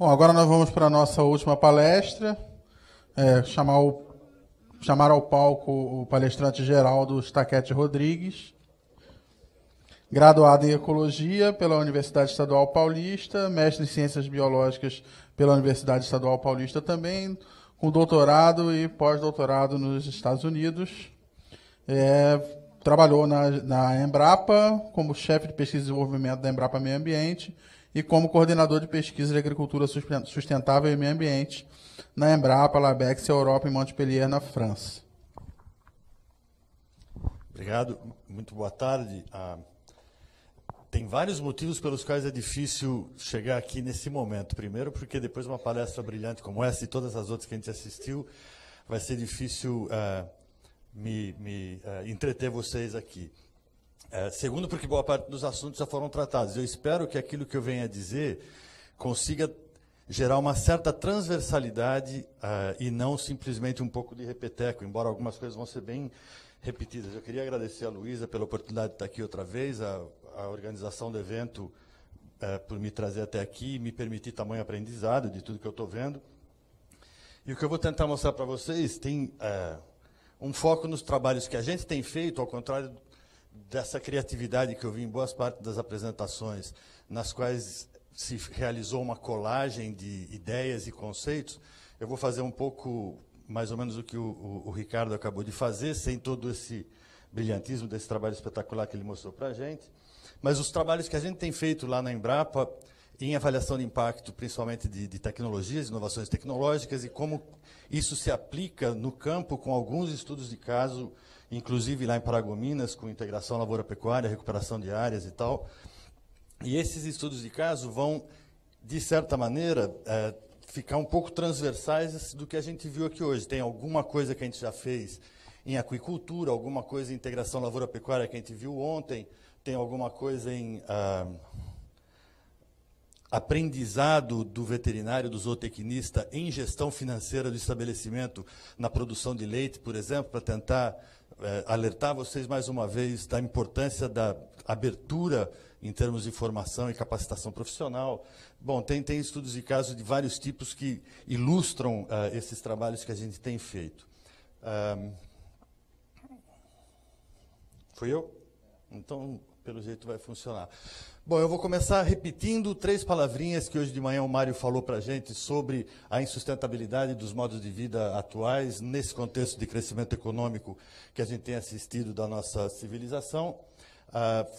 Bom, agora nós vamos para a nossa última palestra, chamar ao palco o palestrante Geraldo Stachetti Rodrigues, graduado em Ecologia pela Universidade Estadual Paulista, mestre em Ciências Biológicas pela Universidade Estadual Paulista também, com doutorado e pós-doutorado nos Estados Unidos. Trabalhou na Embrapa como chefe de pesquisa e desenvolvimento da Embrapa Meio Ambiente e como coordenador de pesquisa de agricultura sustentável e meio ambiente na Embrapa, Labex Europa, em Montpellier, na França. Obrigado, muito boa tarde. Tem vários motivos pelos quais é difícil chegar aqui nesse momento. Primeiro, porque depois de uma palestra brilhante como essa e todas as outras que a gente assistiu, vai ser difícil entreter vocês aqui. Segundo, porque boa parte dos assuntos já foram tratados. Eu espero que aquilo que eu venho a dizer consiga gerar uma certa transversalidade e não simplesmente um pouco de repeteco, embora algumas coisas vão ser bem repetidas. Eu queria agradecer a Luísa pela oportunidade de estar aqui outra vez, a organização do evento por me trazer até aqui e me permitir tamanho aprendizado de tudo que eu estou vendo. E o que eu vou tentar mostrar para vocês tem um foco nos trabalhos que a gente tem feito, ao contrário dessa criatividade que eu vi em boas partes das apresentações, nas quais se realizou uma colagem de ideias e conceitos. Eu vou fazer um pouco, mais ou menos, o que o Ricardo acabou de fazer, sem todo esse brilhantismo desse trabalho espetacular que ele mostrou para a gente. Mas os trabalhos que a gente tem feito lá na Embrapa, em avaliação de impacto, principalmente de tecnologias, inovações tecnológicas, e como isso se aplica no campo com alguns estudos de caso, inclusive lá em Paragominas, com integração lavoura-pecuária, recuperação de áreas e tal. E esses estudos de caso vão, de certa maneira, ficar um pouco transversais do que a gente viu aqui hoje. Tem alguma coisa que a gente já fez em aquicultura, alguma coisa em integração lavoura-pecuária que a gente viu ontem, tem alguma coisa em aprendizado do veterinário, do zootecnista, em gestão financeira do estabelecimento, na produção de leite, por exemplo, para tentar alertar vocês mais uma vez da importância da abertura em termos de formação e capacitação profissional. Bom, tem estudos de caso de vários tipos que ilustram esses trabalhos que a gente tem feito. Fui eu? Então, pelo jeito, vai funcionar. Bom, eu vou começar repetindo 3 palavrinhas que hoje de manhã o Mário falou para a gente sobre a insustentabilidade dos modos de vida atuais, nesse contexto de crescimento econômico que a gente tem assistido da nossa civilização.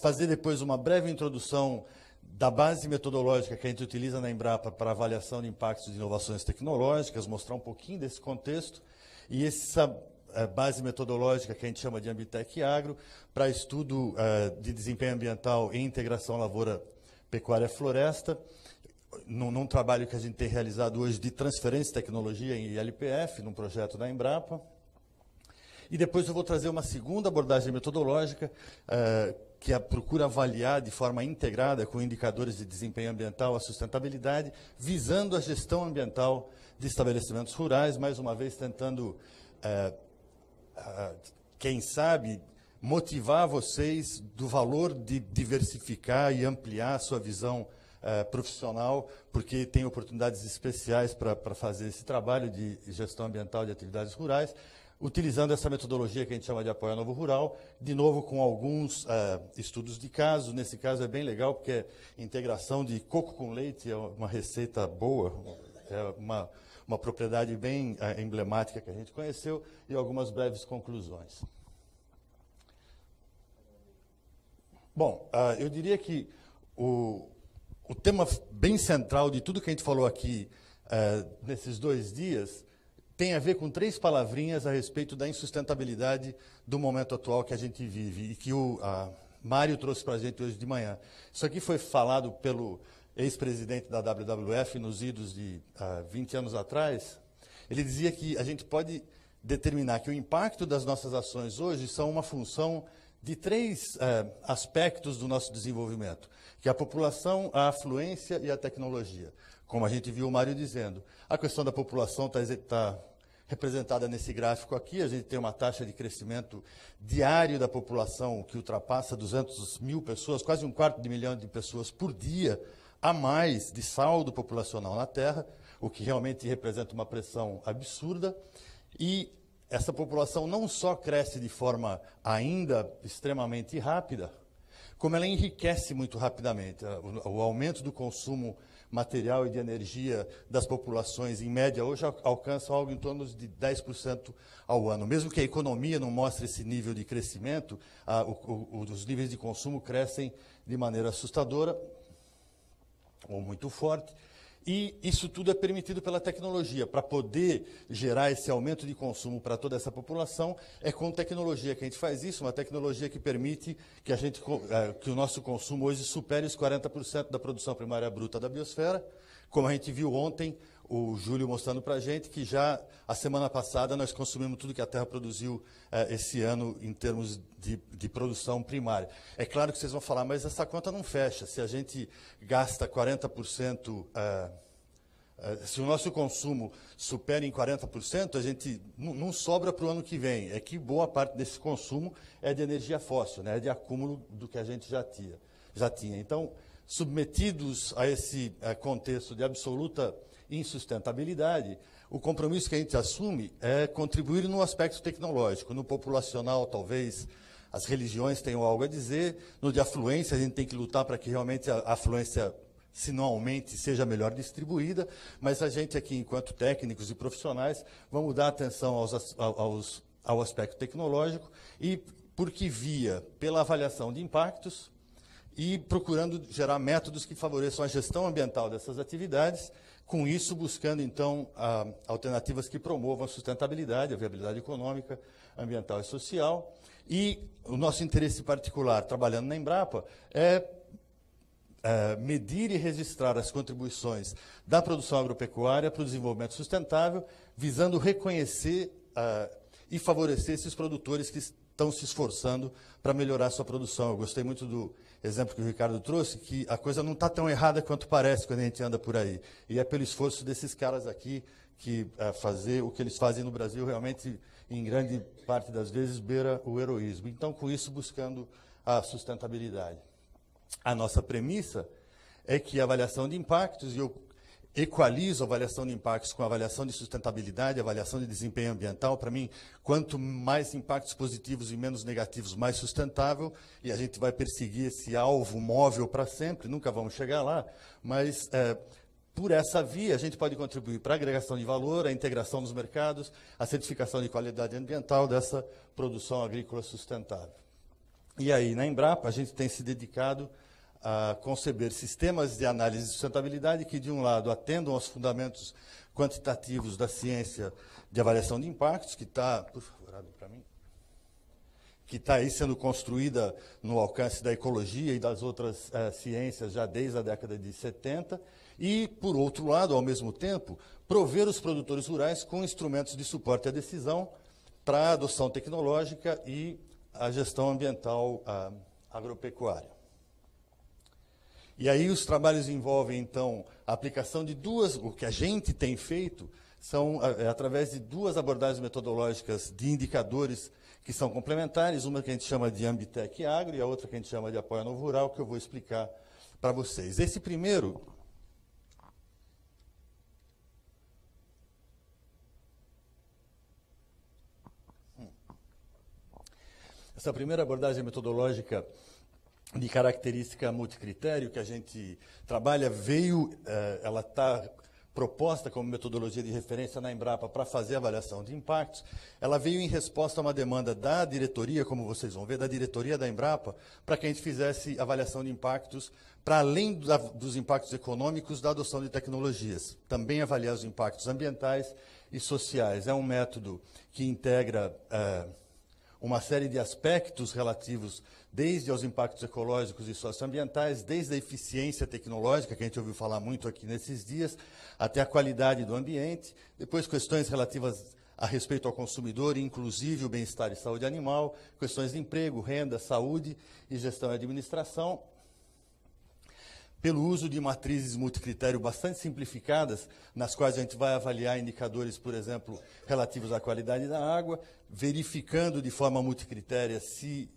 Fazer depois uma breve introdução da base metodológica que a gente utiliza na Embrapa para avaliação de impactos de inovações tecnológicas, mostrar um pouquinho desse contexto, e essa base metodológica que a gente chama de Ambitec Agro, para estudo de desempenho ambiental e integração lavoura-pecuária-floresta, num trabalho que a gente tem realizado hoje de transferência de tecnologia em ILPF, num projeto da Embrapa. E depois eu vou trazer uma segunda abordagem metodológica, que procura avaliar de forma integrada, com indicadores de desempenho ambiental, a sustentabilidade, visando a gestão ambiental de estabelecimentos rurais, mais uma vez tentando quem sabe, motivar vocês do valor de diversificar e ampliar a sua visão profissional, porque tem oportunidades especiais para fazer esse trabalho de gestão ambiental de atividades rurais, utilizando essa metodologia que a gente chama de apoio ao novo rural, de novo com alguns estudos de caso. Nesse caso é bem legal, porque é integração de coco com leite, é uma receita boa, é uma propriedade bem emblemática que a gente conheceu, e algumas breves conclusões. Bom, eu diria que o tema bem central de tudo que a gente falou aqui nesses 2 dias tem a ver com 3 palavrinhas a respeito da insustentabilidade do momento atual que a gente vive e que o Mário trouxe para a gente hoje de manhã. Isso aqui foi falado pelo ex-presidente da WWF nos idos de 20 anos atrás. Ele dizia que a gente pode determinar que o impacto das nossas ações hoje são uma função de 3 aspectos do nosso desenvolvimento, que é a população, a afluência e a tecnologia. Como a gente viu o Mário dizendo, a questão da população está representada nesse gráfico aqui. A gente tem uma taxa de crescimento diário da população que ultrapassa 200 mil pessoas, quase 1/4 de milhão de pessoas por dia a mais de saldo populacional na Terra, o que realmente representa uma pressão absurda, e essa população não só cresce de forma ainda extremamente rápida, como ela enriquece muito rapidamente. O aumento do consumo material e de energia das populações, em média, hoje alcança algo em torno de 10% ao ano. Mesmo que a economia não mostre esse nível de crescimento, os níveis de consumo crescem de maneira assustadora, ou muito forte, e isso tudo é permitido pela tecnologia. Para poder gerar esse aumento de consumo para toda essa população, é com tecnologia que a gente faz isso, uma tecnologia que permite que o nosso consumo hoje supere os 40% da produção primária bruta da biosfera, como a gente viu ontem, o Júlio mostrando para a gente que já a semana passada nós consumimos tudo que a Terra produziu esse ano em termos de produção primária. É claro que vocês vão falar, mas essa conta não fecha. Se a gente gasta 40%, se o nosso consumo supera em 40%, a gente não sobra para o ano que vem. É que boa parte desse consumo é de energia fóssil, né? É de acúmulo do que a gente já tinha. Então, submetidos a esse contexto de absoluta insustentabilidade, o compromisso que a gente assume é contribuir no aspecto tecnológico. No populacional, talvez, as religiões tenham algo a dizer. No de afluência, a gente tem que lutar para que realmente a afluência, se não aumente, seja melhor distribuída. Mas a gente aqui, enquanto técnicos e profissionais, vamos dar atenção ao aspecto tecnológico e porque pela avaliação de impactos e procurando gerar métodos que favoreçam a gestão ambiental dessas atividades, com isso buscando, então, alternativas que promovam a sustentabilidade, a viabilidade econômica, ambiental e social. E o nosso interesse particular, trabalhando na Embrapa, é medir e registrar as contribuições da produção agropecuária para o desenvolvimento sustentável, visando reconhecer e favorecer esses produtores que estão se esforçando para melhorar a sua produção. Eu gostei muito do exemplo que o Ricardo trouxe, que a coisa não está tão errada quanto parece quando a gente anda por aí. E é pelo esforço desses caras aqui que fazer o que eles fazem no Brasil realmente, em grande parte das vezes, beira o heroísmo. Então, com isso, buscando a sustentabilidade. A nossa premissa é que a avaliação de impactos, e eu equalizo a avaliação de impactos com a avaliação de sustentabilidade, a avaliação de desempenho ambiental. Para mim, quanto mais impactos positivos e menos negativos, mais sustentável, e a gente vai perseguir esse alvo móvel para sempre, nunca vamos chegar lá, mas por essa via a gente pode contribuir para a agregação de valor, a integração dos mercados, a certificação de qualidade ambiental dessa produção agrícola sustentável. E aí, na Embrapa, a gente tem se dedicado a conceber sistemas de análise de sustentabilidade que, de um lado, atendam aos fundamentos quantitativos da ciência de avaliação de impactos, que está, por favor, abre para mim, que está aí sendo construída no alcance da ecologia e das outras ciências já desde a década de 70, e, por outro lado, ao mesmo tempo, prover os produtores rurais com instrumentos de suporte à decisão para a adoção tecnológica e a gestão ambiental agropecuária. E aí os trabalhos envolvem, então, a aplicação de o que a gente tem feito são através de duas abordagens metodológicas de indicadores que são complementares, uma que a gente chama de Ambitec Agro e a outra que a gente chama de Apoio Novo Rural, que eu vou explicar para vocês. Esse primeiro... Essa primeira abordagem metodológica de característica multicritério que a gente trabalha ela está proposta como metodologia de referência na Embrapa para fazer avaliação de impactos. Ela veio em resposta a uma demanda da diretoria, como vocês vão ver, da diretoria da Embrapa, para que a gente fizesse avaliação de impactos para além dos impactos econômicos da adoção de tecnologias. Também avaliar os impactos ambientais e sociais. É um método que integra uma série de aspectos relativos desde aos impactos ecológicos e socioambientais, desde a eficiência tecnológica, que a gente ouviu falar muito aqui nesses dias, até a qualidade do ambiente, depois questões relativas a respeito ao consumidor, inclusive o bem-estar e saúde animal, questões de emprego, renda, saúde e gestão e administração, pelo uso de matrizes multicritério bastante simplificadas, nas quais a gente vai avaliar indicadores, por exemplo, relativos à qualidade da água, verificando de forma multicritério se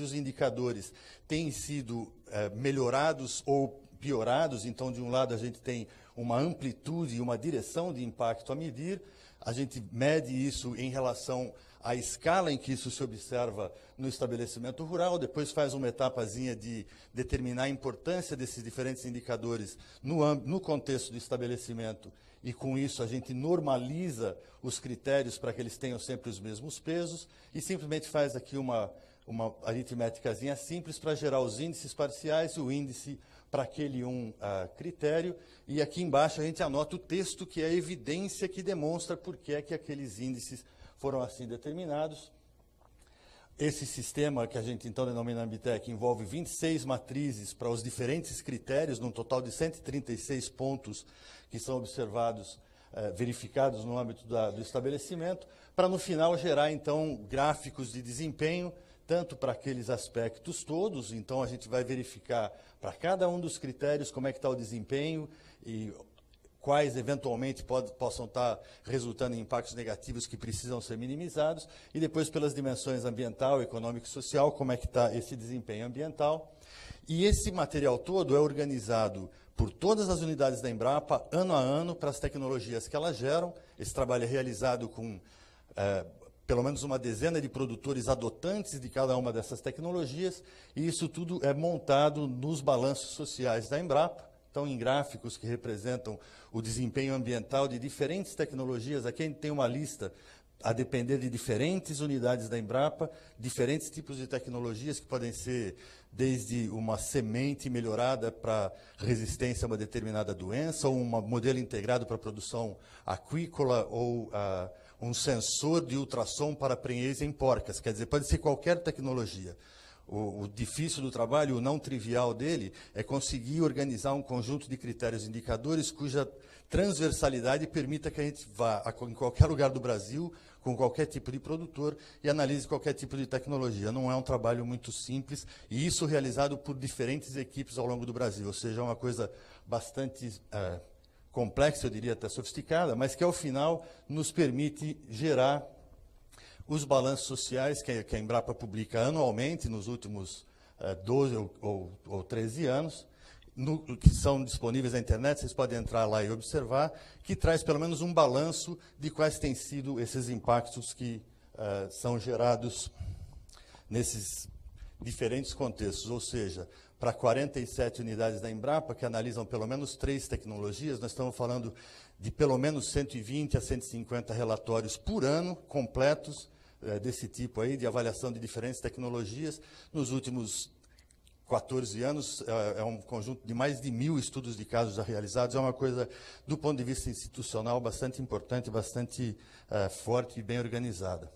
os indicadores têm sido melhorados ou piorados. Então, de um lado, a gente tem uma amplitude e uma direção de impacto a medir. A gente mede isso em relação à escala em que isso se observa no estabelecimento rural, depois faz uma etapazinha de determinar a importância desses diferentes indicadores no contexto do estabelecimento, e com isso a gente normaliza os critérios para que eles tenham sempre os mesmos pesos, e simplesmente faz aqui uma aritméticazinha simples para gerar os índices parciais, o índice para aquele critério, e aqui embaixo a gente anota o texto, que é a evidência que demonstra por que é que aqueles índices foram assim determinados. Esse sistema, que a gente então denomina Ambitec, envolve 26 matrizes para os diferentes critérios, num total de 136 pontos que são observados, verificados no âmbito do estabelecimento, para no final gerar então gráficos de desempenho, tanto para aqueles aspectos todos. Então a gente vai verificar para cada um dos critérios como é que está o desempenho e quais eventualmente possam estar resultando em impactos negativos que precisam ser minimizados, e depois pelas dimensões ambiental, econômico e social, como é que está esse desempenho ambiental. E esse material todo é organizado por todas as unidades da Embrapa, ano a ano, para as tecnologias que elas geram. Esse trabalho é realizado com pelo menos uma dezena de produtores adotantes de cada uma dessas tecnologias, e isso tudo é montado nos balanços sociais da Embrapa. Então, em gráficos que representam o desempenho ambiental de diferentes tecnologias. Aqui a gente tem uma lista, a depender de diferentes unidades da Embrapa, diferentes tipos de tecnologias que podem ser desde uma semente melhorada para resistência a uma determinada doença, ou um modelo integrado para produção aquícola, ou um sensor de ultrassom para prenhez em porcas. Quer dizer, pode ser qualquer tecnologia. O difícil do trabalho, o não trivial dele, é conseguir organizar um conjunto de critérios e indicadores cuja transversalidade permita que a gente vá em qualquer lugar do Brasil, com qualquer tipo de produtor, e analise qualquer tipo de tecnologia. Não é um trabalho muito simples, e isso realizado por diferentes equipes ao longo do Brasil. Ou seja, é uma coisa bastante complexa, eu diria até sofisticada, mas que, ao final, nos permite gerar os balanços sociais que a Embrapa publica anualmente, nos últimos 12 ou 13 anos, que são disponíveis na internet, vocês podem entrar lá e observar, que traz pelo menos um balanço de quais têm sido esses impactos que são gerados nesses diferentes contextos. Ou seja, para 47 unidades da Embrapa, que analisam pelo menos 3 tecnologias, nós estamos falando de pelo menos 120 a 150 relatórios por ano, completos, desse tipo aí, de avaliação de diferentes tecnologias. Nos últimos 14 anos, é um conjunto de mais de 1.000 estudos de casos já realizados. É uma coisa, do ponto de vista institucional, bastante importante, bastante forte e bem organizada.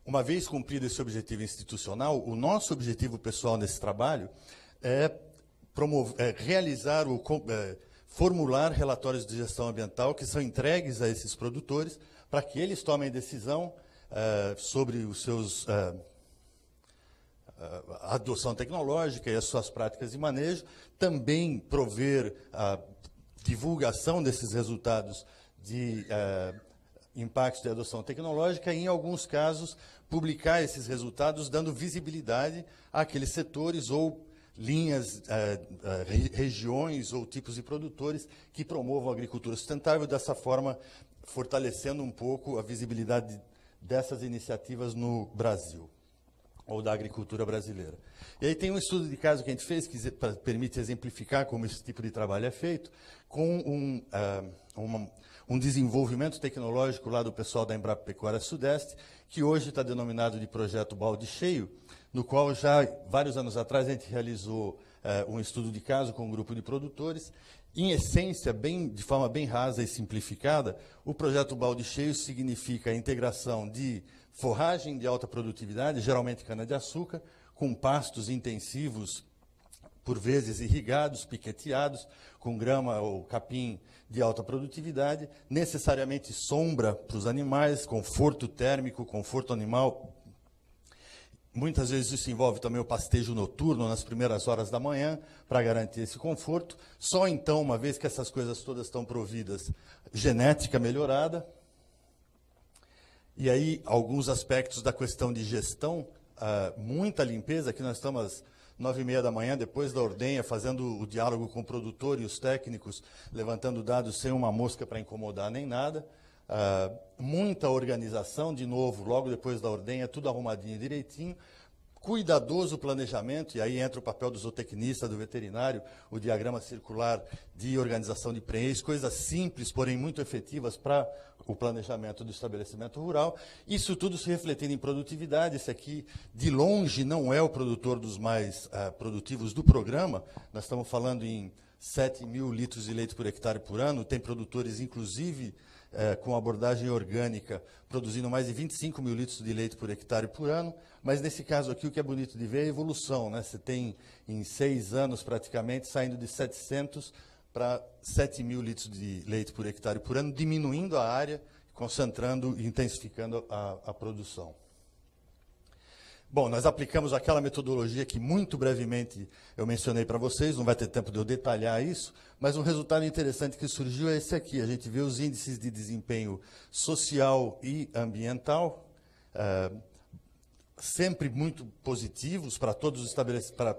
Uma vez cumprido esse objetivo institucional, o nosso objetivo pessoal nesse trabalho é realizar formular relatórios de gestão ambiental que são entregues a esses produtores para que eles tomem decisão sobre os seus a adoção tecnológica e as suas práticas de manejo, também prover a divulgação desses resultados de impactos de adoção tecnológica e, em alguns casos, publicar esses resultados dando visibilidade àqueles setores ou linhas, regiões ou tipos de produtores que promovam a agricultura sustentável, dessa forma fortalecendo um pouco a visibilidade dessas iniciativas no Brasil, ou da agricultura brasileira. E aí tem um estudo de caso que a gente fez, que permite exemplificar como esse tipo de trabalho é feito, com um desenvolvimento tecnológico lá do pessoal da Embrapa Pecuária Sudeste, que hoje está denominado de Projeto Balde Cheio, no qual já, vários anos atrás, a gente realizou um estudo de caso com um grupo de produtores. Em essência, de forma bem rasa e simplificada, o projeto Balde Cheio significa a integração de forragem de alta produtividade, geralmente cana-de-açúcar, com pastos intensivos, por vezes irrigados, piqueteados, com grama ou capim de alta produtividade, necessariamente sombra para os animais, conforto térmico, conforto animal. Muitas vezes isso envolve também o pastejo noturno nas primeiras horas da manhã, para garantir esse conforto. Só então, uma vez que essas coisas todas estão providas, genética melhorada. E aí, alguns aspectos da questão de gestão muita limpeza, aqui nós estamos às 9h30 da manhã, depois da ordenha, fazendo o diálogo com o produtor e os técnicos, levantando dados sem uma mosca para incomodar nem nada. Muita organização, de novo, logo depois da ordenha, tudo arrumadinho direitinho. Cuidadoso planejamento, e aí entra o papel do zootecnista, do veterinário, o diagrama circular de organização de prenhez, coisas simples, porém muito efetivas para o planejamento do estabelecimento rural. Isso tudo se refletindo em produtividade. Esse aqui, de longe, não é o produtor dos mais produtivos do programa. Nós estamos falando em 7.000 litros de leite por hectare por ano. Tem produtores, inclusive, com abordagem orgânica, produzindo mais de 25.000 litros de leite por hectare por ano. Mas, nesse caso aqui, o que é bonito de ver é a evolução, né? Você tem, em 6 anos, praticamente, saindo de 700 para 7.000 litros de leite por hectare por ano, diminuindo a área, concentrando e intensificando a produção. Bom, nós aplicamos aquela metodologia que, muito brevemente, eu mencionei para vocês, não vai ter tempo de eu detalhar isso, mas um resultado interessante que surgiu é esse aqui. A gente vê os índices de desempenho social e ambiental, sempre muito positivos para todos os para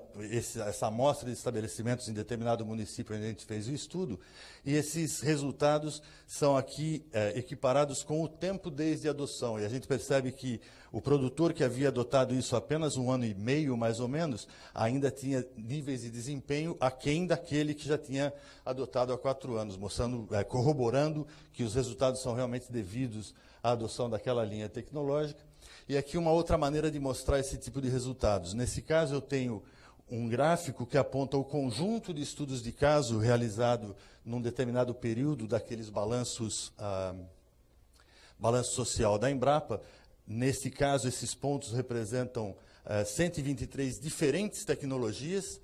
essa amostra de estabelecimentos em determinado município onde a gente fez o estudo, e esses resultados são aqui equiparados com o tempo desde a adoção, e a gente percebe que o produtor que havia adotado isso há apenas 1 ano e meio, mais ou menos, ainda tinha níveis de desempenho aquém daquele que já tinha adotado há 4 anos, mostrando, corroborando que os resultados são realmente devidos à adoção daquela linha tecnológica. E aqui uma outra maneira de mostrar esse tipo de resultados. Nesse caso, eu tenho um gráfico que aponta o conjunto de estudos de caso realizado num determinado período daqueles balanços, balanço social da Embrapa. Nesse caso, esses pontos representam 123 diferentes tecnologias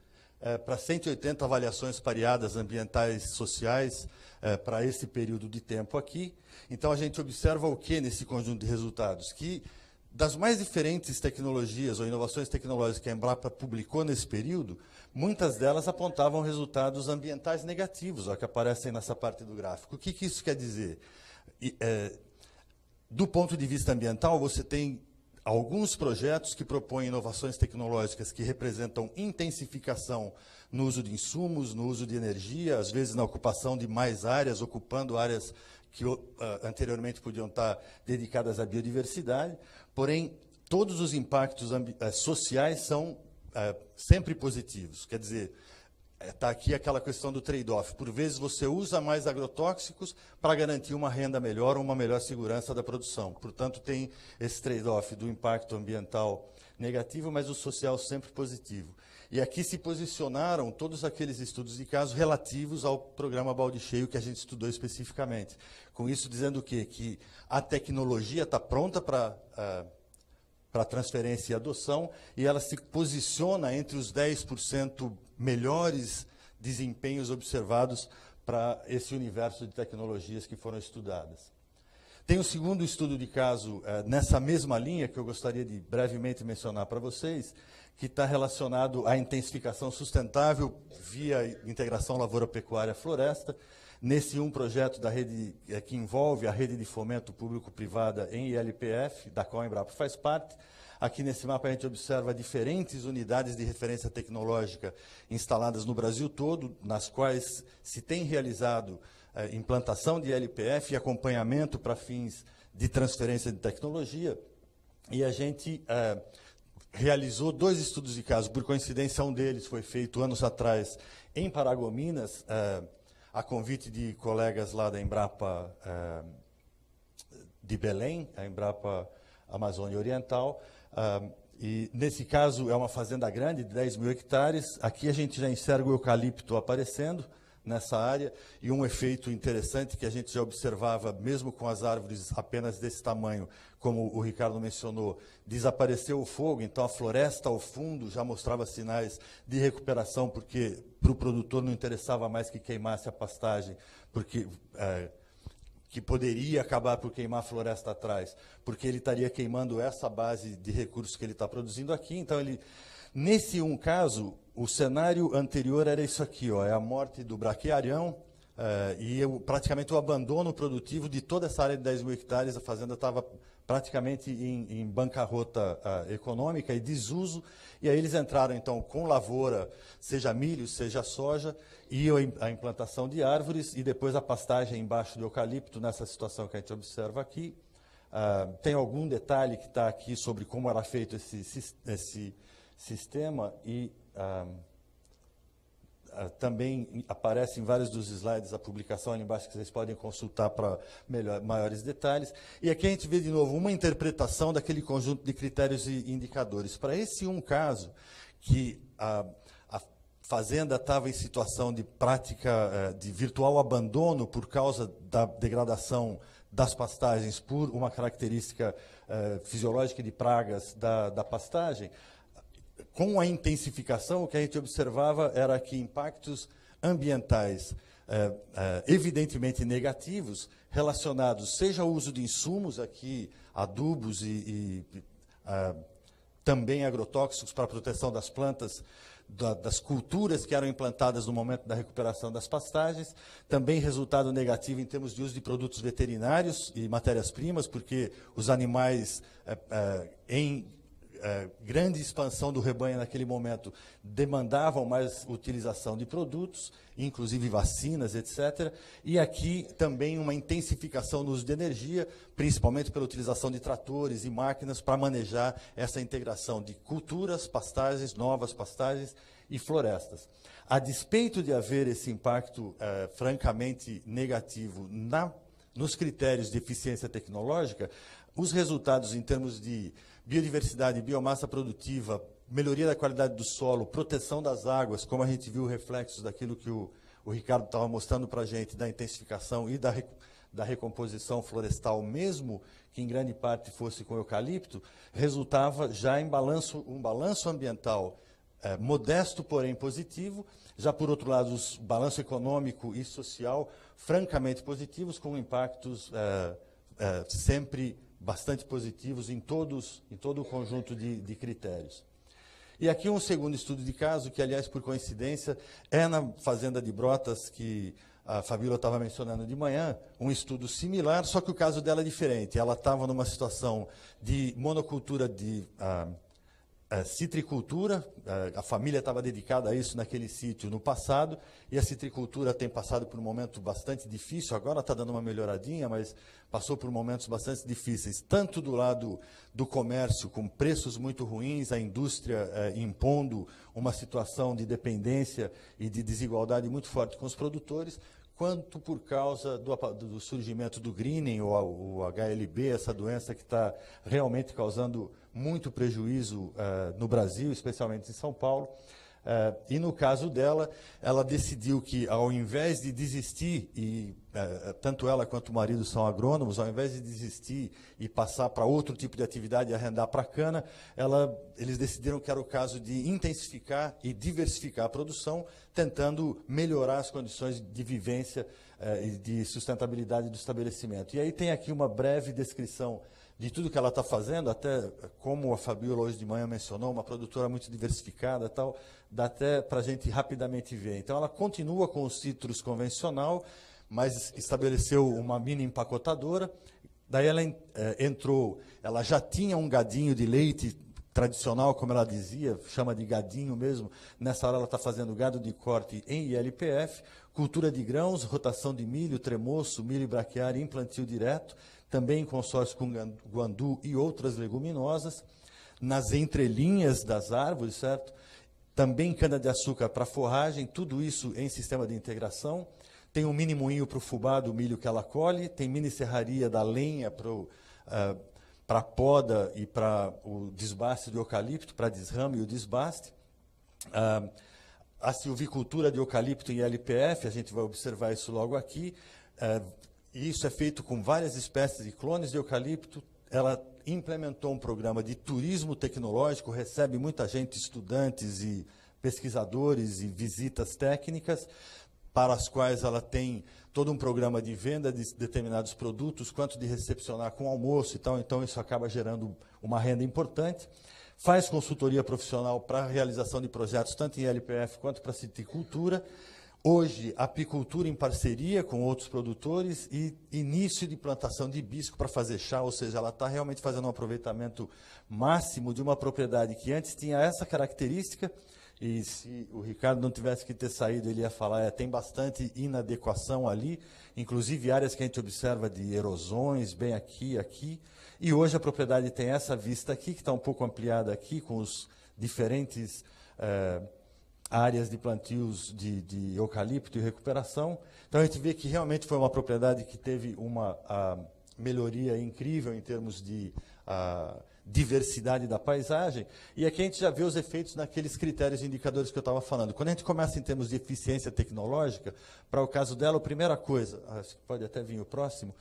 para 180 avaliações pareadas ambientais, sociais, para esse período de tempo aqui. Então, a gente observa o que nesse conjunto de resultados? Que das mais diferentes tecnologias ou inovações tecnológicas que a Embrapa publicou nesse período, muitas delas apontavam resultados ambientais negativos, ó, que aparecem nessa parte do gráfico. O que isso quer dizer? Do ponto de vista ambiental, você tem alguns projetos que propõem inovações tecnológicas que representam intensificação no uso de insumos, no uso de energia, às vezes na ocupação de mais áreas, ocupando áreas que anteriormente podiam estar dedicadas à biodiversidade, porém, todos os impactos sociais são sempre positivos. Quer dizer, está aqui aquela questão do trade-off. Por vezes, você usa mais agrotóxicos para garantir uma renda melhor ou uma melhor segurança da produção. Portanto, tem esse trade-off do impacto ambiental negativo, mas o social sempre positivo. E aqui se posicionaram todos aqueles estudos de caso relativos ao programa Balde Cheio que a gente estudou especificamente. Com isso, dizendo o quê? Que a tecnologia está pronta para transferência e adoção, e ela se posiciona entre os 10% melhores desempenhos observados para esse universo de tecnologias que foram estudadas. Tem um segundo estudo de caso nessa mesma linha, que eu gostaria de brevemente mencionar para vocês, que está relacionado à intensificação sustentável via integração lavoura-pecuária-floresta. Nesse projeto da rede que envolve a rede de fomento público-privada em ILPF, da qual a Embrapa faz parte. Aqui nesse mapa a gente observa diferentes unidades de referência tecnológica instaladas no Brasil todo, nas quais se tem realizado implantação de ILPF e acompanhamento para fins de transferência de tecnologia. E a gente realizou 2 estudos de caso. Por coincidência, um deles foi feito anos atrás em Paragominas, a convite de colegas lá da Embrapa de Belém, a Embrapa Amazônia Oriental. E, nesse caso, é uma fazenda grande, de 10.000 hectares. Aqui a gente já enxerga o eucalipto aparecendo nessa área, e um efeito interessante que a gente já observava, mesmo com as árvores apenas desse tamanho, como o Ricardo mencionou, desapareceu o fogo, então a floresta ao fundo já mostrava sinais de recuperação, porque para o produtor não interessava mais que queimasse a pastagem, porque que poderia acabar por queimar a floresta atrás, porque ele estaria queimando essa base de recursos que ele está produzindo aqui. Então, nesse caso, o cenário anterior era isso aqui, ó, é a morte do braquiárião, praticamente o abandono produtivo de toda essa área de 10 mil hectares. A fazenda estava praticamente em bancarrota econômica e desuso, e aí eles entraram, então, com lavoura, seja milho, seja soja, e a implantação de árvores, e depois a pastagem embaixo do eucalipto, nessa situação que a gente observa aqui. Tem algum detalhe que está aqui sobre como era feito esse sistema, e também aparece em vários dos slides a publicação ali embaixo, que vocês podem consultar para maiores detalhes. E aqui a gente vê, de novo, uma interpretação daquele conjunto de critérios e indicadores. Para esse caso, que a fazenda estava em situação de prática de virtual abandono por causa da degradação das pastagens, por uma característica fisiológica de pragas da pastagem, com a intensificação, o que a gente observava era que impactos ambientais evidentemente negativos, relacionados seja ao uso de insumos, aqui adubos e também agrotóxicos para a proteção das plantas, das culturas que eram implantadas no momento da recuperação das pastagens, também resultado negativo em termos de uso de produtos veterinários e matérias-primas, porque os animais em grande expansão do rebanho naquele momento demandavam mais utilização de produtos, inclusive vacinas, etc. E aqui também uma intensificação no uso de energia, principalmente pela utilização de tratores e máquinas para manejar essa integração de culturas, pastagens, novas pastagens e florestas. A despeito de haver esse impacto francamente negativo nos critérios de eficiência tecnológica, os resultados em termos de biodiversidade, biomassa produtiva, melhoria da qualidade do solo, proteção das águas, como a gente viu reflexos daquilo que o Ricardo estava mostrando para a gente, da intensificação e da recomposição florestal, mesmo que em grande parte fosse com eucalipto, resultava já em um balanço ambiental modesto, porém positivo. Já, por outro lado, o balanço econômico e social francamente positivos, com impactos sempre bastante positivos em todo o conjunto de critérios. E aqui um segundo estudo de caso, que, aliás, por coincidência, é na fazenda de Brotas, que a Fabíola estava mencionando de manhã, um estudo similar, só que o caso dela é diferente. Ela estava numa situação de monocultura de citricultura, a família estava dedicada a isso naquele sítio no passado, e a citricultura tem passado por um momento bastante difícil, agora está dando uma melhoradinha, mas passou por momentos bastante difíceis, tanto do lado do comércio, com preços muito ruins, a indústria impondo uma situação de dependência e de desigualdade muito forte com os produtores, quanto por causa do surgimento do greening, ou o HLB, essa doença que está realmente causando muito prejuízo no Brasil, especialmente em São Paulo. E no caso dela, ela decidiu que, ao invés de desistir, e tanto ela quanto o marido são agrônomos, ao invés de desistir e passar para outro tipo de atividade e arrendar para cana, eles decidiram que era o caso de intensificar e diversificar a produção, tentando melhorar as condições de vivência e de sustentabilidade do estabelecimento. E aí tem aqui uma breve descrição de tudo que ela está fazendo, até como a Fabíola hoje de manhã mencionou, uma produtora muito diversificada, tal, dá até para a gente rapidamente ver. Então, ela continua com o citrus convencional, mas estabeleceu uma mini empacotadora. Daí ela ela já tinha um gadinho de leite tradicional, como ela dizia, chama de gadinho mesmo. Nessa hora ela está fazendo gado de corte em ILPF, cultura de grãos, rotação de milho, tremoço, milho braquiário e plantio direto, também em consórcio com guandu e outras leguminosas, nas entrelinhas das árvores, certo? Também cana-de-açúcar para forragem, tudo isso em sistema de integração. Tem um mini moinho para o fubá do milho que ela colhe, tem mini serraria da lenha para a poda e para o desbaste do eucalipto, para desrame e o desbaste. A silvicultura de eucalipto em LPF, a gente vai observar isso logo aqui. E isso é feito com várias espécies de clones de eucalipto. Ela implementou um programa de turismo tecnológico, recebe muita gente, estudantes e pesquisadores e visitas técnicas, para as quais ela tem todo um programa de venda de determinados produtos, quanto de recepcionar com almoço e tal. Então, isso acaba gerando uma renda importante. Faz consultoria profissional para a realização de projetos, tanto em LPF quanto para citricultura. Hoje, apicultura em parceria com outros produtores e início de plantação de hibisco para fazer chá, ou seja, ela está realmente fazendo um aproveitamento máximo de uma propriedade que antes tinha essa característica, e se o Ricardo não tivesse que ter saído, ele ia falar, tem bastante inadequação ali, inclusive áreas que a gente observa de erosões, bem aqui, e hoje a propriedade tem essa vista aqui, que está um pouco ampliada aqui, com os diferentes áreas de plantios de eucalipto e recuperação. Então, a gente vê que realmente foi uma propriedade que teve uma melhoria incrível em termos de diversidade da paisagem. E aqui a gente já vê os efeitos naqueles critérios e indicadores que eu estava falando. Quando a gente começa em termos de eficiência tecnológica, para o caso dela, a primeira coisa, acho que pode até vir o próximo,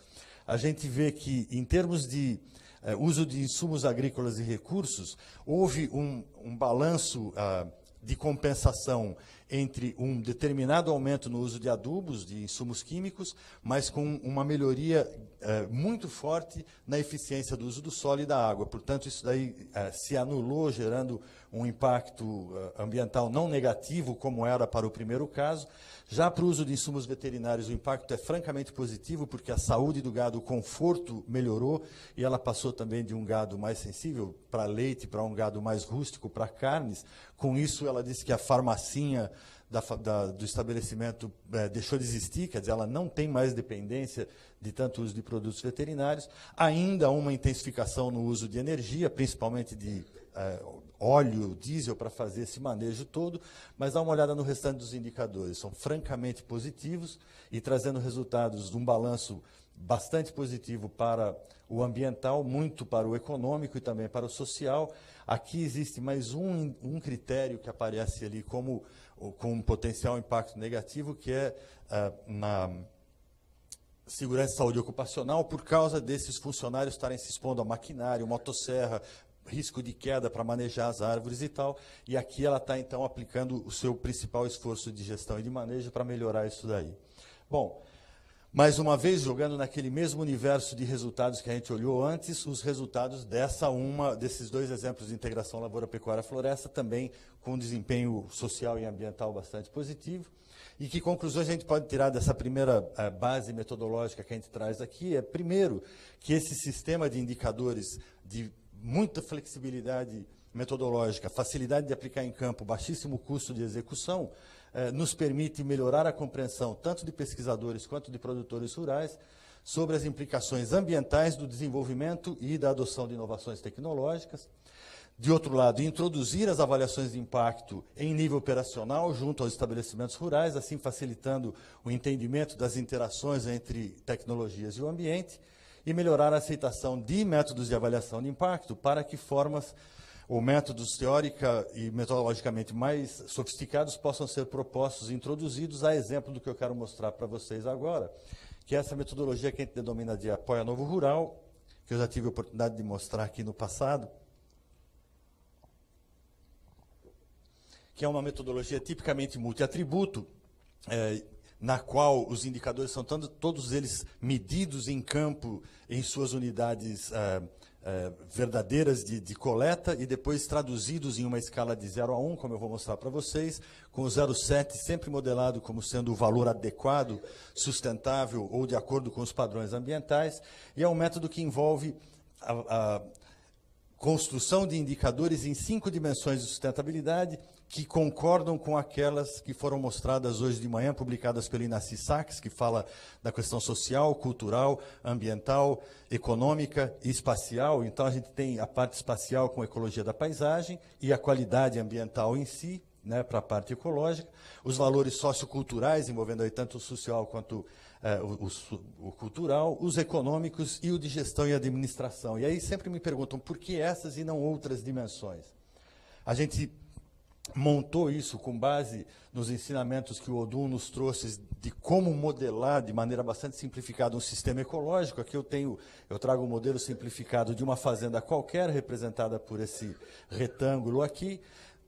a gente vê que, em termos de uso de insumos agrícolas e recursos, houve um balanço de compensação entre um determinado aumento no uso de adubos, de insumos químicos, mas com uma melhoria muito forte na eficiência do uso do solo e da água. Portanto, isso daí se anulou, gerando um impacto ambiental não negativo, como era para o primeiro caso. Já para o uso de insumos veterinários, o impacto é francamente positivo, porque a saúde do gado, o conforto melhorou, e ela passou também de um gado mais sensível para leite, para um gado mais rústico, para carnes. Com isso, ela disse que a farmacinha do estabelecimento deixou de existir, quer dizer, ela não tem mais dependência de tanto uso de produtos veterinários. Ainda há uma intensificação no uso de energia, principalmente de óleo, diesel, para fazer esse manejo todo, mas dá uma olhada no restante dos indicadores. São francamente positivos e trazendo resultados de um balanço bastante positivo para o ambiental, muito para o econômico e também para o social. Aqui existe mais um critério que aparece ali com um potencial impacto negativo, que é na segurança e saúde ocupacional, por causa desses funcionários estarem se expondo a maquinário, motosserra, risco de queda para manejar as árvores e tal. E aqui ela está, então, aplicando o seu principal esforço de gestão e de manejo para melhorar isso daí. Bom, mais uma vez, jogando naquele mesmo universo de resultados que a gente olhou antes, os resultados desses dois exemplos de integração lavoura-pecuária-floresta, também com desempenho social e ambiental bastante positivo. E que conclusões a gente pode tirar dessa primeira base metodológica que a gente traz aqui? Primeiro, que esse sistema de indicadores de muita flexibilidade metodológica, facilidade de aplicar em campo, baixíssimo custo de execução, nos permite melhorar a compreensão tanto de pesquisadores quanto de produtores rurais sobre as implicações ambientais do desenvolvimento e da adoção de inovações tecnológicas. De outro lado, introduzir as avaliações de impacto em nível operacional junto aos estabelecimentos rurais, assim facilitando o entendimento das interações entre tecnologias e o ambiente, e melhorar a aceitação de métodos de avaliação de impacto para que formas ou métodos teórica e metodologicamente mais sofisticados possam ser propostos e introduzidos, a exemplo do que eu quero mostrar para vocês agora, que é essa metodologia que a gente denomina de Apoia Novo Rural, que eu já tive a oportunidade de mostrar aqui no passado, que é uma metodologia tipicamente multiatributo, na qual os indicadores são todos eles medidos em campo em suas unidades verdadeiras de coleta e depois traduzidos em uma escala de 0 a 1, como eu vou mostrar para vocês, com o 0,7 sempre modelado como sendo o valor adequado, sustentável ou de acordo com os padrões ambientais, e é um método que envolve a construção de indicadores em 5 dimensões de sustentabilidade, que concordam com aquelas que foram mostradas hoje de manhã, publicadas pelo Inácio Sachs, que fala da questão social, cultural, ambiental, econômica e espacial. Então, a gente tem a parte espacial com a ecologia da paisagem e a qualidade ambiental em si, né, para a parte ecológica, os valores socioculturais, envolvendo aí tanto o social quanto o cultural, os econômicos e o de gestão e administração. E aí sempre me perguntam por que essas e não outras dimensões. A gente montou isso com base nos ensinamentos que o Odum nos trouxe de como modelar de maneira bastante simplificada um sistema ecológico. Aqui eu trago um modelo simplificado de uma fazenda qualquer, representada por esse retângulo aqui.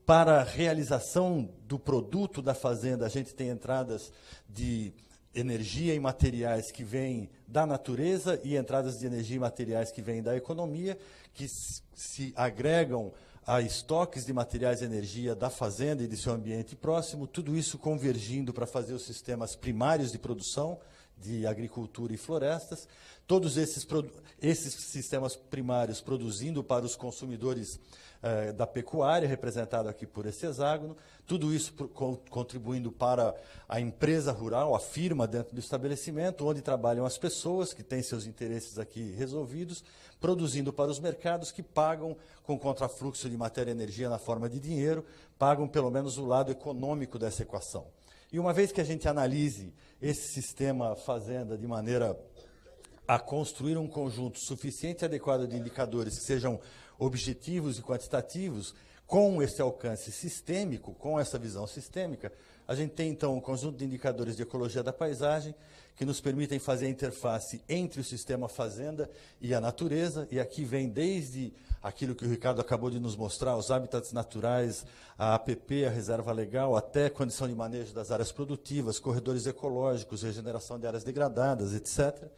Para a realização do produto da fazenda, a gente tem entradas de energia e materiais que vêm da natureza e entradas de energia e materiais que vêm da economia, que se agregam a estoques de materiais de energia da fazenda e de seu ambiente próximo, tudo isso convergindo para fazer os sistemas primários de produção de agricultura e florestas, todos esses sistemas primários produzindo para os consumidores da pecuária, representado aqui por esse hexágono, tudo isso contribuindo para a empresa rural, a firma dentro do estabelecimento, onde trabalham as pessoas que têm seus interesses aqui resolvidos, produzindo para os mercados que pagam com contrafluxo de matéria e energia na forma de dinheiro, pagam pelo menos o lado econômico dessa equação. E uma vez que a gente analise esse sistema fazenda de maneira a construir um conjunto suficiente e adequado de indicadores que sejam objetivos e quantitativos, com esse alcance sistêmico, com essa visão sistêmica, a gente tem, então, um conjunto de indicadores de ecologia da paisagem que nos permitem fazer a interface entre o sistema fazenda e a natureza, e aqui vem desde aquilo que o Ricardo acabou de nos mostrar, os hábitats naturais, a APP, a reserva legal, até condição de manejo das áreas produtivas, corredores ecológicos, regeneração de áreas degradadas, etc.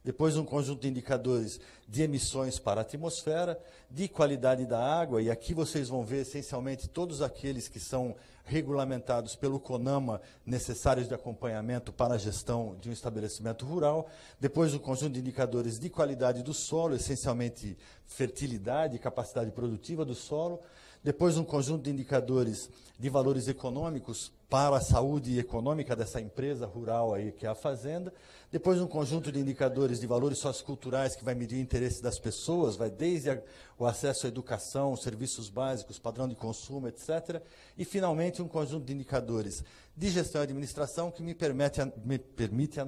Depois, um conjunto de indicadores de emissões para a atmosfera, de qualidade da água, e aqui vocês vão ver, essencialmente, todos aqueles que são regulamentados pelo CONAMA, necessários de acompanhamento para a gestão de um estabelecimento rural. Depois, um conjunto de indicadores de qualidade do solo, essencialmente fertilidade e capacidade produtiva do solo. Depois, um conjunto de indicadores de valores econômicos para a saúde econômica dessa empresa rural aí, que é a fazenda. Depois, um conjunto de indicadores de valores socioculturais que vai medir o interesse das pessoas, vai desde o acesso à educação, serviços básicos, padrão de consumo, etc. E, finalmente, um conjunto de indicadores de gestão e administração que me permitem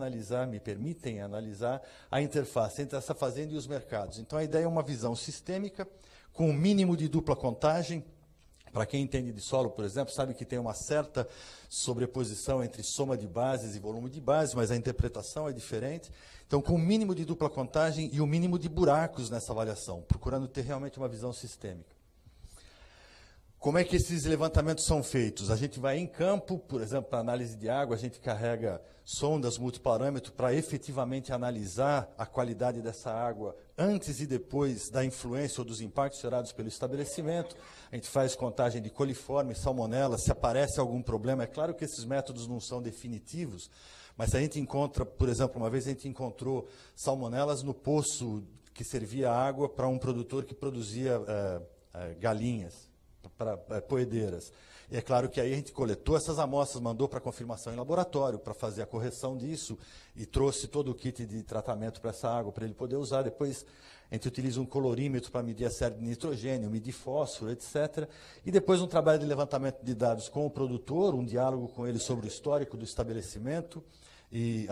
analisar a interface entre essa fazenda e os mercados. Então, a ideia é uma visão sistêmica, com um mínimo de dupla contagem. Para quem entende de solo, por exemplo, sabe que tem uma certa sobreposição entre soma de bases e volume de bases, mas a interpretação é diferente. Então, com o mínimo de dupla contagem e o mínimo de buracos nessa avaliação, procurando ter realmente uma visão sistêmica. Como é que esses levantamentos são feitos? A gente vai em campo, por exemplo, para análise de água, a gente carrega sondas multiparâmetro para efetivamente analisar a qualidade dessa água antes e depois da influência ou dos impactos gerados pelo estabelecimento. A gente faz contagem de coliformes, salmonela, se aparece algum problema. É claro que esses métodos não são definitivos, mas se a gente encontra, por exemplo, uma vez a gente encontrou salmonelas no poço que servia água para um produtor que produzia galinhas, para poedeiras. E é claro que aí a gente coletou essas amostras, mandou para confirmação em laboratório, para fazer a correção disso, e trouxe todo o kit de tratamento para essa água, para ele poder usar. Depois a gente utiliza um colorímetro para medir a série de nitrogênio, medir fósforo, etc. E depois um trabalho de levantamento de dados com o produtor, um diálogo com ele sobre o histórico do estabelecimento e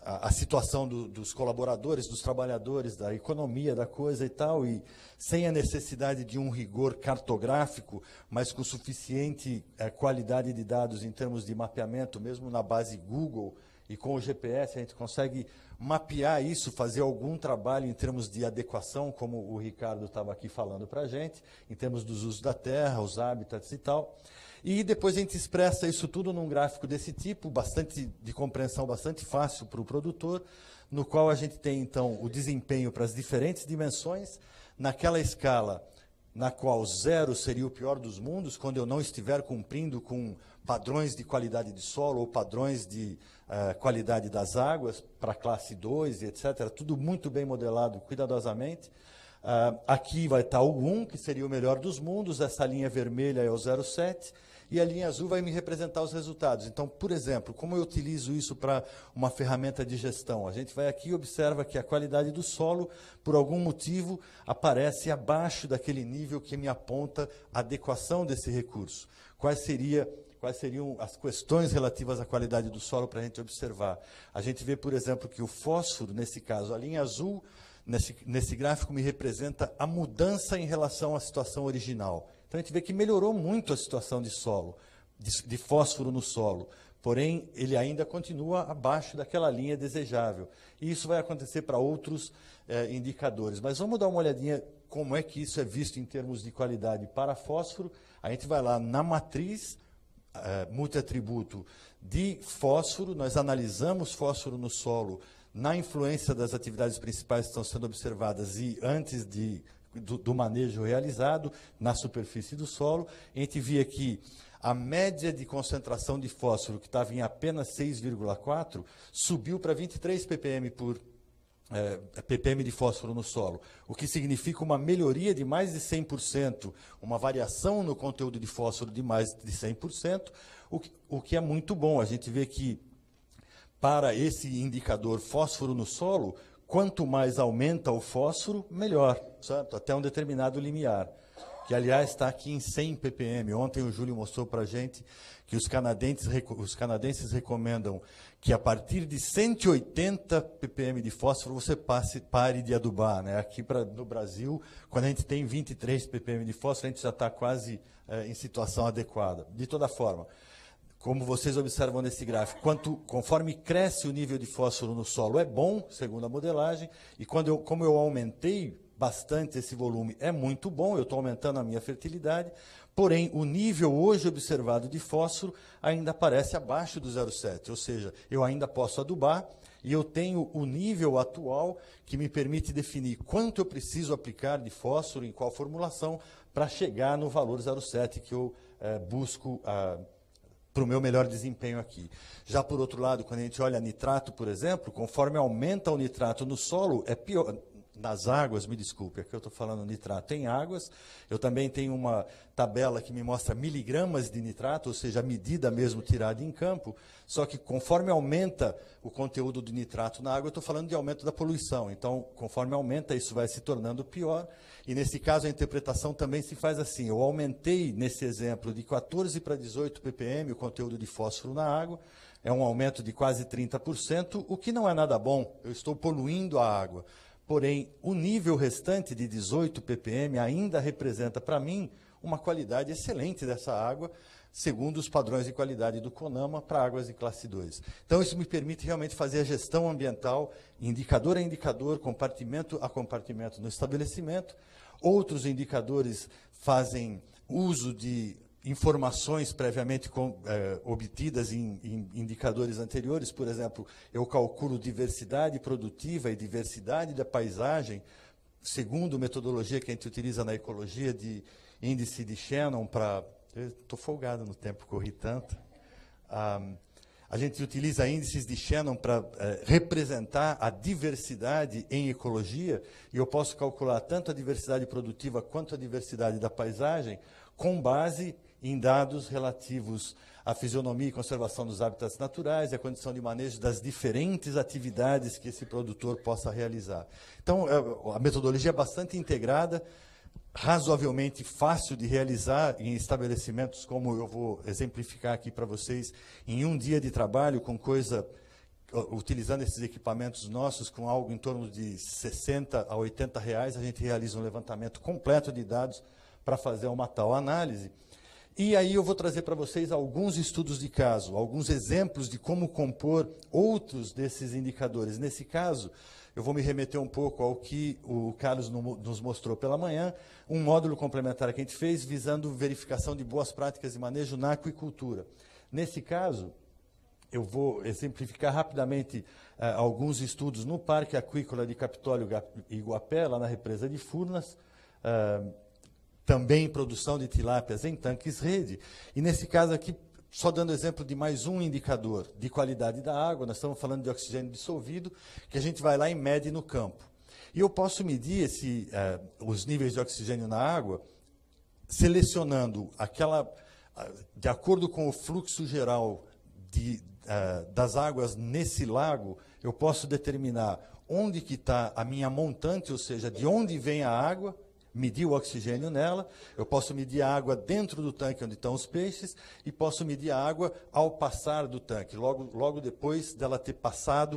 a situação dos colaboradores, dos trabalhadores, da economia da coisa e tal, e sem a necessidade de um rigor cartográfico, mas com suficiente qualidade de dados em termos de mapeamento, mesmo na base Google, e com o GPS a gente consegue mapear isso, fazer algum trabalho em termos de adequação, como o Ricardo estava aqui falando para a gente, em termos dos usos da terra, os hábitats e tal. E depois a gente expressa isso tudo num gráfico desse tipo, de compreensão bastante fácil para o produtor, no qual a gente tem, então, o desempenho para as diferentes dimensões, naquela escala na qual 0 seria o pior dos mundos, quando eu não estiver cumprindo com padrões de qualidade de solo ou padrões de qualidade das águas, para classe 2 e etc., tudo muito bem modelado cuidadosamente. Aqui vai estar o 1, que seria o melhor dos mundos, essa linha vermelha é o 0,7, e a linha azul vai me representar os resultados. Então, por exemplo, como eu utilizo isso para uma ferramenta de gestão? A gente vai aqui e observa que a qualidade do solo, por algum motivo, aparece abaixo daquele nível que me aponta a adequação desse recurso. Quais seriam as questões relativas à qualidade do solo para a gente observar? A gente vê, por exemplo, que o fósforo, nesse caso, a linha azul, nesse gráfico me representa a mudança em relação à situação original. Então, a gente vê que melhorou muito a situação de solo, de fósforo no solo, porém, ele ainda continua abaixo daquela linha desejável. E isso vai acontecer para outros indicadores. Mas vamos dar uma olhadinha como é que isso é visto em termos de qualidade para fósforo. A gente vai lá na matriz, multiatributo de fósforo, nós analisamos fósforo no solo na influência das atividades principais que estão sendo observadas e antes de do manejo realizado na superfície do solo. A gente via que a média de concentração de fósforo, que estava em apenas 6,4, subiu para 23 ppm ppm de fósforo no solo, o que significa uma melhoria de mais de 100%, uma variação no conteúdo de fósforo de mais de 100%, o que é muito bom. A gente vê que, para esse indicador fósforo no solo, quanto mais aumenta o fósforo, melhor, certo? Até um determinado limiar, que, aliás, está aqui em 100 ppm. Ontem o Júlio mostrou para a gente que os canadenses recomendam que, a partir de 180 ppm de fósforo, você pare de adubar, né? Aqui no Brasil, quando a gente tem 23 ppm de fósforo, a gente já está quase em situação adequada. De toda forma, como vocês observam nesse gráfico, conforme cresce o nível de fósforo no solo, é bom, segundo a modelagem, e como eu aumentei bastante esse volume, é muito bom, eu estou aumentando a minha fertilidade, porém, o nível hoje observado de fósforo ainda aparece abaixo do 0,7, ou seja, eu ainda posso adubar, e eu tenho o nível atual que me permite definir quanto eu preciso aplicar de fósforo, em qual formulação, para chegar no valor 0,7 que eu busco para o meu melhor desempenho aqui. Já por outro lado, quando a gente olha nitrato, por exemplo, conforme aumenta o nitrato no solo, é pior. Nas águas, me desculpe, aqui eu estou falando nitrato em águas. Eu também tenho uma tabela que me mostra miligramas de nitrato, ou seja, a medida mesmo tirada em campo, só que conforme aumenta o conteúdo de nitrato na água, eu estou falando de aumento da poluição. Então, conforme aumenta, isso vai se tornando pior, e nesse caso a interpretação também se faz assim. Eu aumentei, nesse exemplo, de 14 para 18 ppm o conteúdo de fósforo na água, é um aumento de quase 30%, o que não é nada bom, eu estou poluindo a água. Porém, o nível restante de 18 ppm ainda representa, para mim, uma qualidade excelente dessa água, segundo os padrões de qualidade do CONAMA para águas de classe 2. Então, isso me permite realmente fazer a gestão ambiental, indicador a indicador, compartimento a compartimento no estabelecimento. Outros indicadores fazem uso de informações previamente obtidas em indicadores anteriores. Por exemplo, eu calculo diversidade produtiva e diversidade da paisagem, segundo metodologia que a gente utiliza na ecologia de índice de Shannon para... Estou folgado no tempo, corri tanto. A gente utiliza índices de Shannon para representar a diversidade em ecologia, e eu posso calcular tanto a diversidade produtiva quanto a diversidade da paisagem com base em dados relativos à fisionomia e conservação dos hábitats naturais e à condição de manejo das diferentes atividades que esse produtor possa realizar. Então, a metodologia é bastante integrada, razoavelmente fácil de realizar em estabelecimentos, como eu vou exemplificar aqui para vocês, em um dia de trabalho, utilizando esses equipamentos nossos, com algo em torno de 60 a 80 reais, a gente realiza um levantamento completo de dados para fazer uma tal análise. E aí eu vou trazer para vocês alguns estudos de caso, alguns exemplos de como compor outros desses indicadores. Nesse caso, eu vou me remeter um pouco ao que o Carlos nos mostrou pela manhã, um módulo complementar que a gente fez visando verificação de boas práticas de manejo na aquicultura. Nesse caso, eu vou exemplificar rapidamente alguns estudos no Parque Aquícola de Capitólio e Iguapé, lá na represa de Furnas, também produção de tilápias em tanques rede. E nesse caso aqui, só dando exemplo de mais um indicador de qualidade da água, nós estamos falando de oxigênio dissolvido, que a gente vai lá e mede no campo. E eu posso medir os níveis de oxigênio na água, selecionando de acordo com o fluxo geral das águas nesse lago, eu posso determinar onde que está a minha montante, ou seja, de onde vem a água, medir o oxigênio nela, eu posso medir a água dentro do tanque onde estão os peixes e posso medir a água ao passar do tanque, logo depois dela ter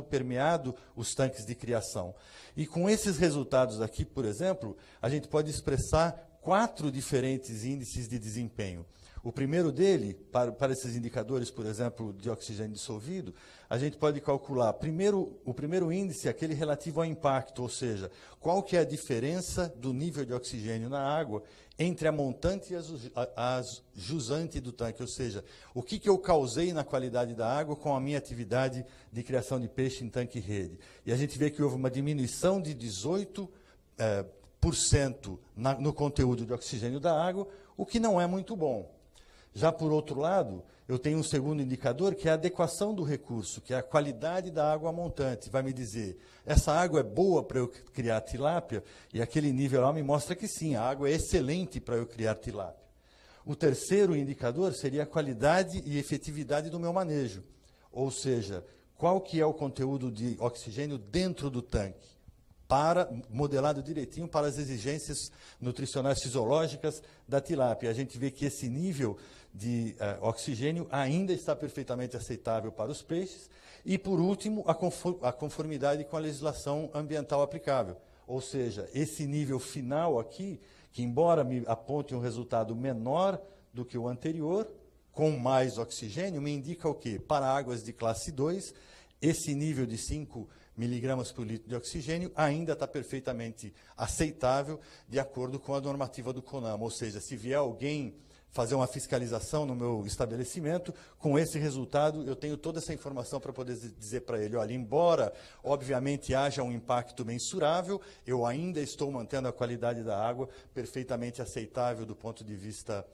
permeado os tanques de criação. E com esses resultados aqui, por exemplo, a gente pode expressar 4 diferentes índices de desempenho. O primeiro dele, para esses indicadores, por exemplo, de oxigênio dissolvido, a gente pode calcular o primeiro índice, aquele relativo ao impacto, ou seja, qual que é a diferença do nível de oxigênio na água entre a montante e a jusante do tanque, ou seja, o que eu causei na qualidade da água com a minha atividade de criação de peixe em tanque-rede. E a gente vê que houve uma diminuição de 18 no conteúdo de oxigênio da água, o que não é muito bom. Já por outro lado, eu tenho um segundo indicador, que é a adequação do recurso, que é a qualidade da água montante. Vai me dizer, essa água é boa para eu criar tilápia? E aquele nível lá me mostra que sim, a água é excelente para eu criar tilápia. O terceiro indicador seria a qualidade e efetividade do meu manejo. Ou seja, qual que é o conteúdo de oxigênio dentro do tanque, modelado direitinho para as exigências nutricionais fisiológicas da tilápia. A gente vê que esse nível de oxigênio ainda está perfeitamente aceitável para os peixes. E, por último, a conformidade com a legislação ambiental aplicável. Ou seja, esse nível final aqui, que embora me aponte um resultado menor do que o anterior, com mais oxigênio, me indica o quê? Para águas de classe 2, esse nível de 5 miligramas por litro de oxigênio ainda está perfeitamente aceitável de acordo com a normativa do CONAMA. Ou seja, se vier alguém fazer uma fiscalização no meu estabelecimento, com esse resultado eu tenho toda essa informação para poder dizer para ele, olha, embora obviamente haja um impacto mensurável, eu ainda estou mantendo a qualidade da água perfeitamente aceitável do ponto de vista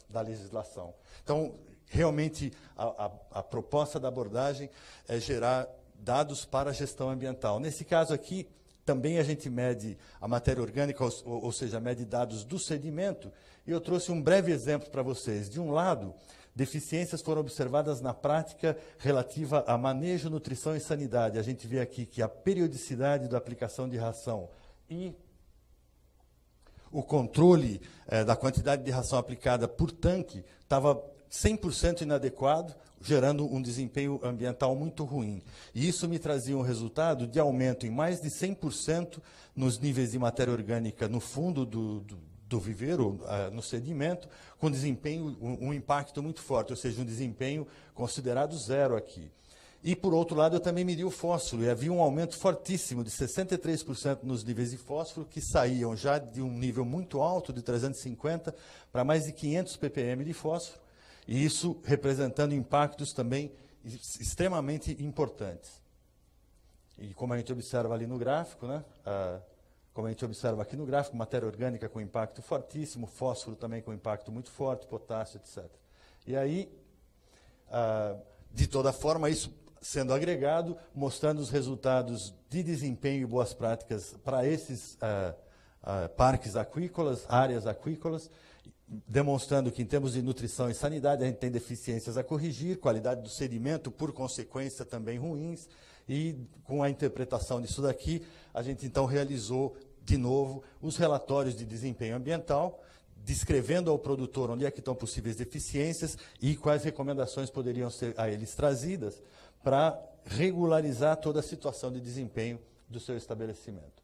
da legislação. Então, realmente, a proposta da abordagem é gerar dados para a gestão ambiental. Nesse caso aqui, também a gente mede a matéria orgânica, ou seja, mede dados do sedimento, e eu trouxe um breve exemplo para vocês. De um lado, deficiências foram observadas na prática relativa a manejo, nutrição e sanidade. A gente vê aqui que a periodicidade da aplicação de ração e o controle da quantidade de ração aplicada por tanque estava 100% inadequado, gerando um desempenho ambiental muito ruim. E isso me trazia um resultado de aumento em mais de 100% nos níveis de matéria orgânica no fundo do viveiro, no sedimento, com desempenho, um impacto muito forte, ou seja, um desempenho considerado zero aqui. E, por outro lado, eu também medi o fósforo, e havia um aumento fortíssimo de 63% nos níveis de fósforo, que saíam já de um nível muito alto, de 350, para mais de 500 ppm de fósforo, e isso representando impactos também extremamente importantes. E como a gente observa ali no gráfico, né, como a gente observa aqui no gráfico, matéria orgânica com impacto fortíssimo, fósforo também com impacto muito forte, potássio, etc. E aí, de toda forma, isso sendo agregado, mostrando os resultados de desempenho e boas práticas para esses parques aquícolas, áreas aquícolas, demonstrando que, em termos de nutrição e sanidade, a gente tem deficiências a corrigir, qualidade do sedimento, por consequência, também ruins, e com a interpretação disso daqui, a gente, então, realizou, de novo, os relatórios de desempenho ambiental, descrevendo ao produtor onde é que estão possíveis deficiências e quais recomendações poderiam ser a eles trazidas para regularizar toda a situação de desempenho do seu estabelecimento.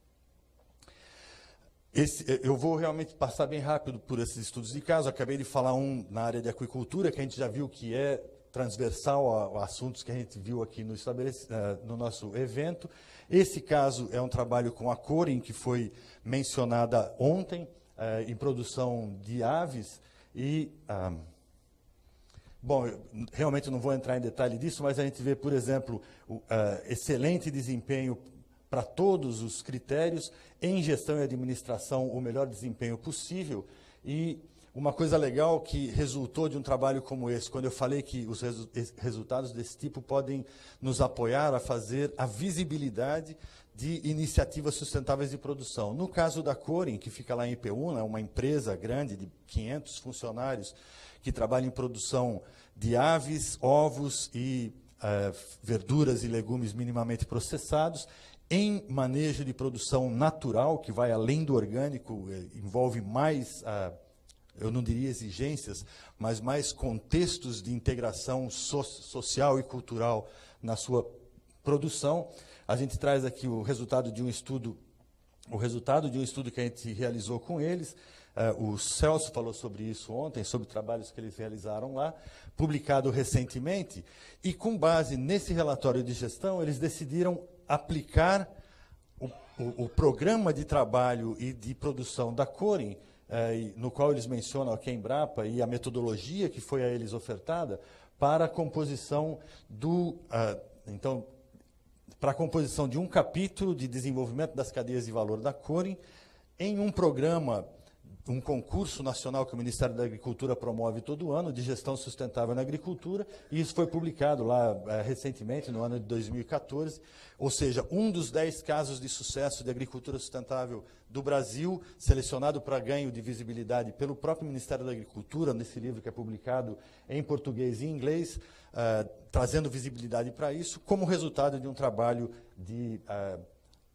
Eu vou realmente passar bem rápido por esses estudos de caso. Acabei de falar um na área de aquicultura, que a gente já viu que é transversal a assuntos que a gente viu aqui no nosso evento. Esse caso é um trabalho com a Corin, que foi mencionada ontem, em produção de aves. E, bom, eu realmente não vou entrar em detalhe disso, mas a gente vê, por exemplo, excelente desempenho para todos os critérios, em gestão e administração, o melhor desempenho possível. E uma coisa legal que resultou de um trabalho como esse, quando eu falei que os resultados desse tipo podem nos apoiar a fazer a visibilidade de iniciativas sustentáveis de produção. No caso da Corin, que fica lá em Ipeúna, uma empresa grande de 500 funcionários que trabalha em produção de aves, ovos e verduras e legumes minimamente processados, em manejo de produção natural, que vai além do orgânico, envolve mais, eu não diria exigências, mas mais contextos de integração social e cultural na sua produção. A gente traz aqui o resultado de um estudo que a gente realizou com eles. O Celso falou sobre isso ontem, sobre trabalhos que eles realizaram lá, publicado recentemente, e com base nesse relatório de gestão, eles decidiram aplicar o programa de trabalho e de produção da Corin, no qual eles mencionam a Embrapa e a metodologia que foi a eles ofertada, para a composição para a composição de um capítulo de desenvolvimento das cadeias de valor da Corin, em um programa, um concurso nacional que o Ministério da Agricultura promove todo ano, de gestão sustentável na agricultura, e isso foi publicado lá recentemente, no ano de 2014, ou seja, um dos 10 casos de sucesso de agricultura sustentável do Brasil, selecionado para ganho de visibilidade pelo próprio Ministério da Agricultura, nesse livro que é publicado em português e inglês, trazendo visibilidade para isso, como resultado de um trabalho de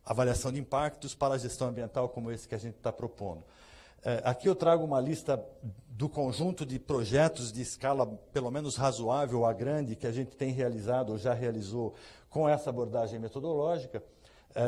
avaliação de impactos para a gestão ambiental como esse que a gente está propondo. Aqui eu trago uma lista do conjunto de projetos de escala pelo menos razoável a grande que a gente tem realizado ou já realizou com essa abordagem metodológica,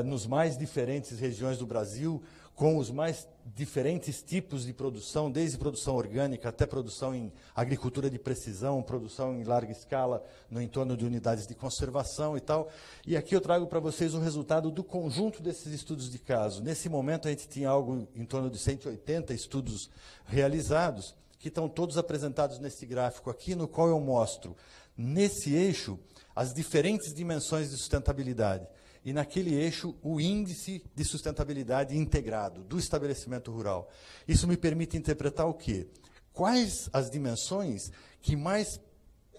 nos mais diferentes regiões do Brasil, com os mais diferentes tipos de produção, desde produção orgânica até produção em agricultura de precisão, produção em larga escala no entorno de unidades de conservação e tal. E aqui eu trago para vocês o resultado do conjunto desses estudos de caso. Nesse momento a gente tinha algo em torno de 180 estudos realizados, que estão todos apresentados nesse gráfico aqui, no qual eu mostro, nesse eixo, as diferentes dimensões de sustentabilidade. E naquele eixo, o índice de sustentabilidade integrado do estabelecimento rural. Isso me permite interpretar o quê? Quais as dimensões que mais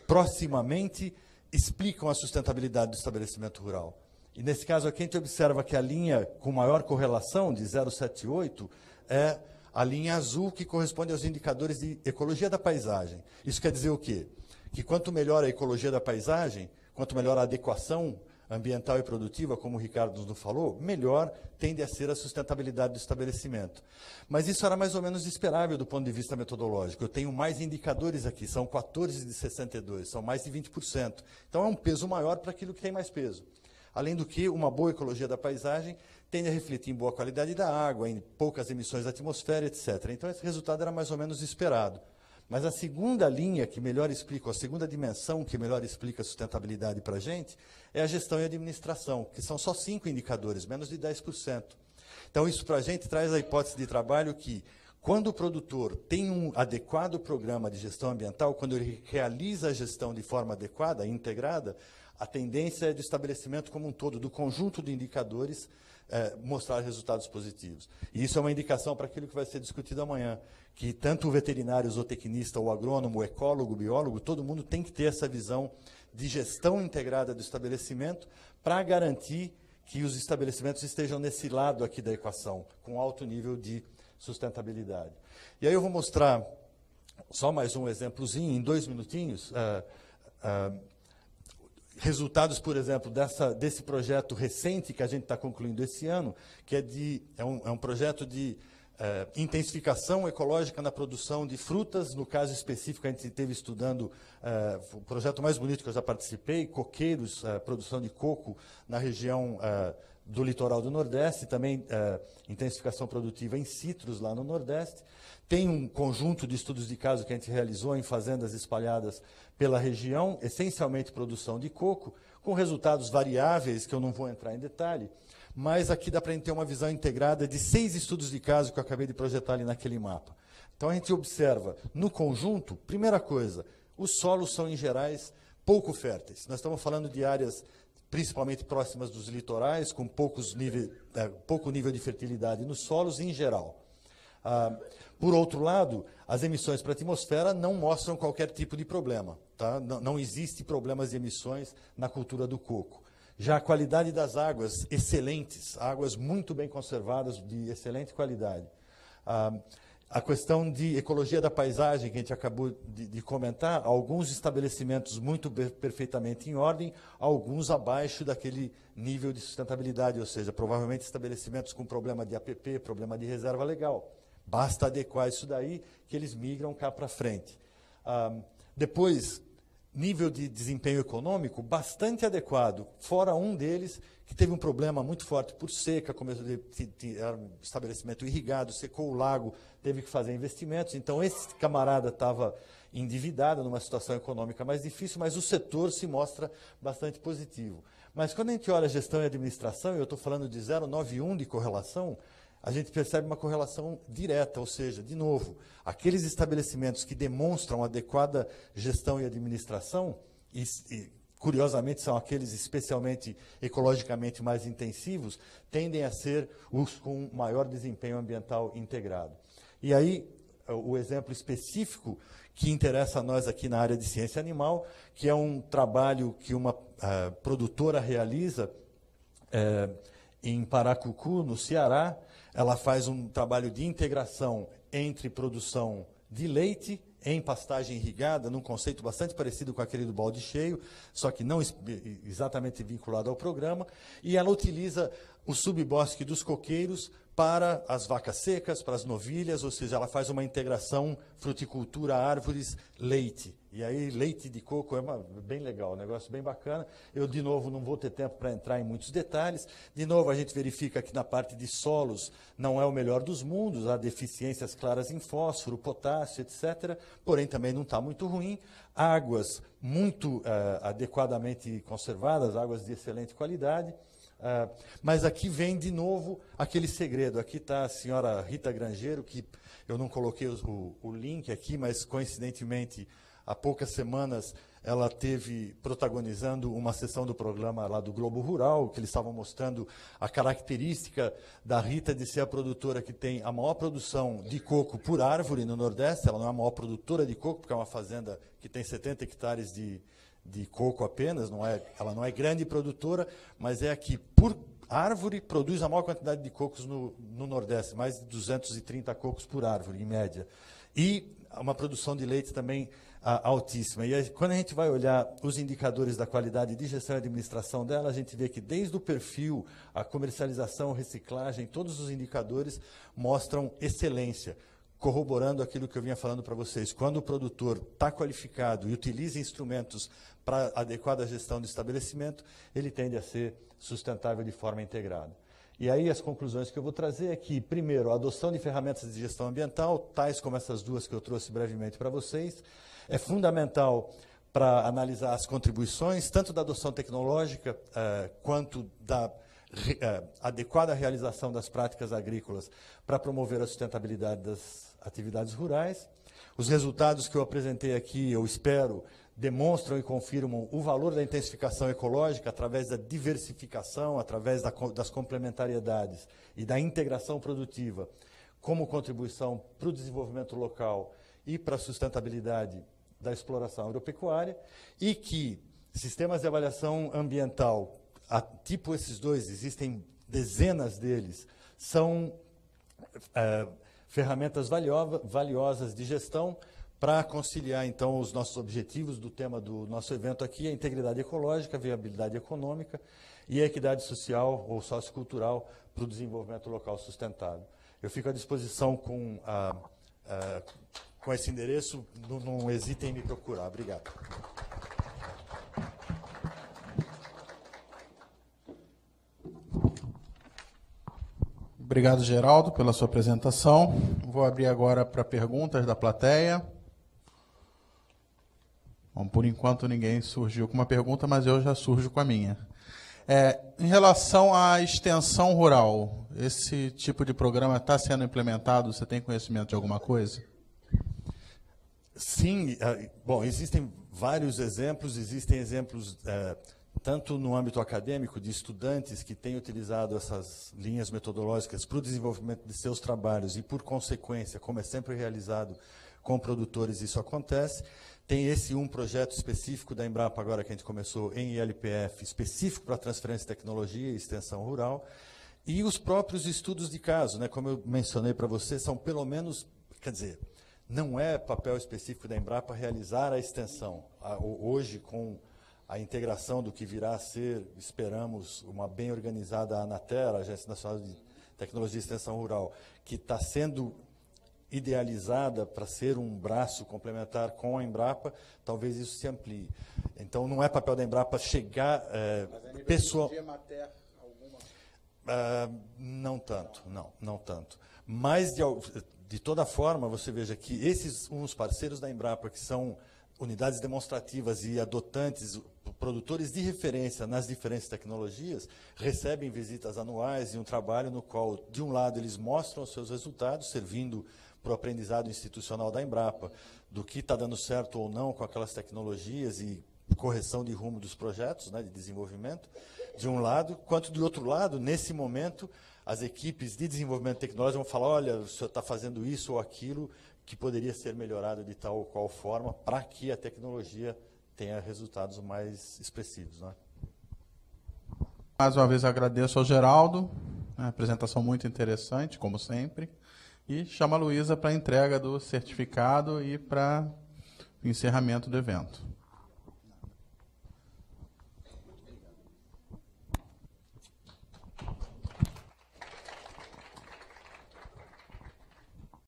proximamente explicam a sustentabilidade do estabelecimento rural? E nesse caso aqui, a gente observa que a linha com maior correlação, de 0,78, é a linha azul, que corresponde aos indicadores de ecologia da paisagem. Isso quer dizer o quê? Que quanto melhor a ecologia da paisagem, quanto melhor a adequação ambiental e produtiva, como o Ricardo nos falou, melhor tende a ser a sustentabilidade do estabelecimento. Mas isso era mais ou menos esperável do ponto de vista metodológico. Eu tenho mais indicadores aqui, são 14 de 62, são mais de 20%. Então é um peso maior para aquilo que tem mais peso. Além do que, uma boa ecologia da paisagem tende a refletir em boa qualidade da água, em poucas emissões da atmosfera, etc. Então esse resultado era mais ou menos esperado. Mas a segunda linha que melhor explica, a segunda dimensão que melhor explica a sustentabilidade para a gente, é a gestão e administração, que são só 5 indicadores, menos de 10%. Então, isso para a gente traz a hipótese de trabalho que, quando o produtor tem um adequado programa de gestão ambiental, quando ele realiza a gestão de forma adequada, integrada, a tendência é do estabelecimento como um todo, do conjunto de indicadores, mostrar resultados positivos. E isso é uma indicação para aquilo que vai ser discutido amanhã, que tanto o veterinário, o zootecnista, o agrônomo, o ecólogo, o biólogo, todo mundo tem que ter essa visão de gestão integrada do estabelecimento para garantir que os estabelecimentos estejam nesse lado aqui da equação, com alto nível de sustentabilidade. E aí eu vou mostrar só mais um exemplozinho, em 2 minutinhos, resultados, por exemplo, desse projeto recente que a gente está concluindo esse ano, que é um projeto de intensificação ecológica na produção de frutas. No caso específico, a gente esteve estudando o projeto mais bonito que eu já participei, coqueiros, produção de coco na região do litoral do Nordeste, também intensificação produtiva em citros lá no Nordeste. Tem um conjunto de estudos de caso que a gente realizou em fazendas espalhadas pela região, essencialmente produção de coco, com resultados variáveis, que eu não vou entrar em detalhe, mas aqui dá para a gente ter uma visão integrada de 6 estudos de caso que eu acabei de projetar ali naquele mapa. Então, a gente observa, no conjunto, primeira coisa, os solos são, em gerais, pouco férteis. Nós estamos falando de áreas principalmente próximas dos litorais, com pouco nível de fertilidade nos solos, em geral. Por outro lado, as emissões para a atmosfera não mostram qualquer tipo de problema. Tá? Não existe problemas de emissões na cultura do coco. Já a qualidade das águas, excelentes, águas muito bem conservadas, de excelente qualidade. A questão de ecologia da paisagem, que a gente acabou de comentar, alguns estabelecimentos muito perfeitamente em ordem, alguns abaixo daquele nível de sustentabilidade, ou seja, provavelmente estabelecimentos com problema de APP, problema de reserva legal. Basta adequar isso daí, que eles migram cá para frente. Depois, nível de desempenho econômico bastante adequado, fora um deles que teve um problema muito forte por seca, era um estabelecimento irrigado, secou o lago, teve que fazer investimentos. Então, esse camarada estava endividado, numa situação econômica mais difícil, mas o setor se mostra bastante positivo. Mas quando a gente olha a gestão e administração, e eu estou falando de 0,91 de correlação, a gente percebe uma correlação direta, ou seja, de novo, aqueles estabelecimentos que demonstram adequada gestão e administração, curiosamente são aqueles especialmente ecologicamente mais intensivos, tendem a ser os com maior desempenho ambiental integrado. E aí, o exemplo específico que interessa a nós aqui na área de ciência animal, que é um trabalho que uma produtora realiza em Paracucu, no Ceará. Ela faz um trabalho de integração entre produção de leite em pastagem irrigada, num conceito bastante parecido com aquele do balde cheio, só que não exatamente vinculado ao programa, e ela utiliza o subbosque dos coqueiros para as vacas secas, para as novilhas, ou seja, ela faz uma integração fruticultura, árvores, leite. E aí, leite de coco é bem legal, um negócio bem bacana. Eu, de novo, não vou ter tempo para entrar em muitos detalhes. De novo, a gente verifica que na parte de solos não é o melhor dos mundos, há deficiências claras em fósforo, potássio, etc. Porém, também não está muito ruim. Águas muito adequadamente conservadas, águas de excelente qualidade. Mas aqui vem de novo aquele segredo. Aqui está a senhora Rita Grangeiro, que eu não coloquei o link aqui, mas coincidentemente, há poucas semanas, ela teve protagonizando uma sessão do programa lá do Globo Rural, que eles estavam mostrando a característica da Rita de ser a produtora que tem a maior produção de coco por árvore no Nordeste. Ela não é a maior produtora de coco, porque é uma fazenda que tem 70 hectares de coco apenas, ela não é grande produtora, mas é a que, por árvore, produz a maior quantidade de cocos no Nordeste, mais de 230 cocos por árvore, em média. E uma produção de leite também altíssima. E aí, quando a gente vai olhar os indicadores da qualidade de gestão e administração dela, a gente vê que desde o perfil, a comercialização, reciclagem, todos os indicadores mostram excelência, corroborando aquilo que eu vinha falando para vocês. Quando o produtor está qualificado e utiliza instrumentos para adequada gestão do estabelecimento, ele tende a ser sustentável de forma integrada. E aí as conclusões que eu vou trazer é que, primeiro, a adoção de ferramentas de gestão ambiental, tais como essas duas que eu trouxe brevemente para vocês, é fundamental para analisar as contribuições, tanto da adoção tecnológica quanto da adequada realização das práticas agrícolas para promover a sustentabilidade das atividades rurais. Os resultados que eu apresentei aqui, eu espero, demonstram e confirmam o valor da intensificação ecológica através da diversificação, através das complementariedades e da integração produtiva, como contribuição para o desenvolvimento local e para a sustentabilidade da exploração agropecuária, e que sistemas de avaliação ambiental, tipo esses dois, existem dezenas deles, são ferramentas valiosas de gestão para conciliar, então, os nossos objetivos do tema do nosso evento aqui, a integridade ecológica, a viabilidade econômica e a equidade social ou sociocultural para o desenvolvimento local sustentável. Eu fico à disposição com esse endereço, não hesitem em me procurar. Obrigado. Obrigado, Geraldo, pela sua apresentação. Vou abrir agora para perguntas da plateia. Bom, por enquanto ninguém surgiu com uma pergunta, mas eu já surjo com a minha. Em relação à extensão rural, esse tipo de programa está sendo implementado? Você tem conhecimento de alguma coisa? Sim, bom, existem vários exemplos, tanto no âmbito acadêmico, de estudantes que têm utilizado essas linhas metodológicas para o desenvolvimento de seus trabalhos e, por consequência, como é sempre realizado com produtores, isso acontece. Tem um projeto específico da Embrapa, agora que a gente começou, em ILPF, específico para transferência de tecnologia e extensão rural. E os próprios estudos de caso, né, como eu mencionei para você, são pelo menos, quer dizer, não é papel específico da Embrapa realizar a extensão. Hoje, com a integração do que virá a ser, esperamos, uma bem organizada Anater, a Agência Nacional de Tecnologia e Extensão Rural, que está sendo idealizada para ser um braço complementar com a Embrapa, talvez isso se amplie. Então, não é papel da Embrapa chegar pessoal. Não tanto, não tanto. Mas, de toda forma, você veja que esses uns parceiros da Embrapa, que são unidades demonstrativas e adotantes, produtores de referência nas diferentes tecnologias, recebem visitas anuais e um trabalho no qual, de um lado, eles mostram os seus resultados, servindo para o aprendizado institucional da Embrapa, do que está dando certo ou não com aquelas tecnologias e correção de rumo dos projetos, né, de desenvolvimento, de um lado, quanto do outro lado, nesse momento, as equipes de desenvolvimento tecnológico vão falar, olha, o senhor está fazendo isso ou aquilo que poderia ser melhorado de tal ou qual forma para que a tecnologia tenha resultados mais expressivos. Né? Mais uma vez agradeço ao Geraldo, a apresentação muito interessante, como sempre, e chamo a Luísa para a entrega do certificado e para o encerramento do evento.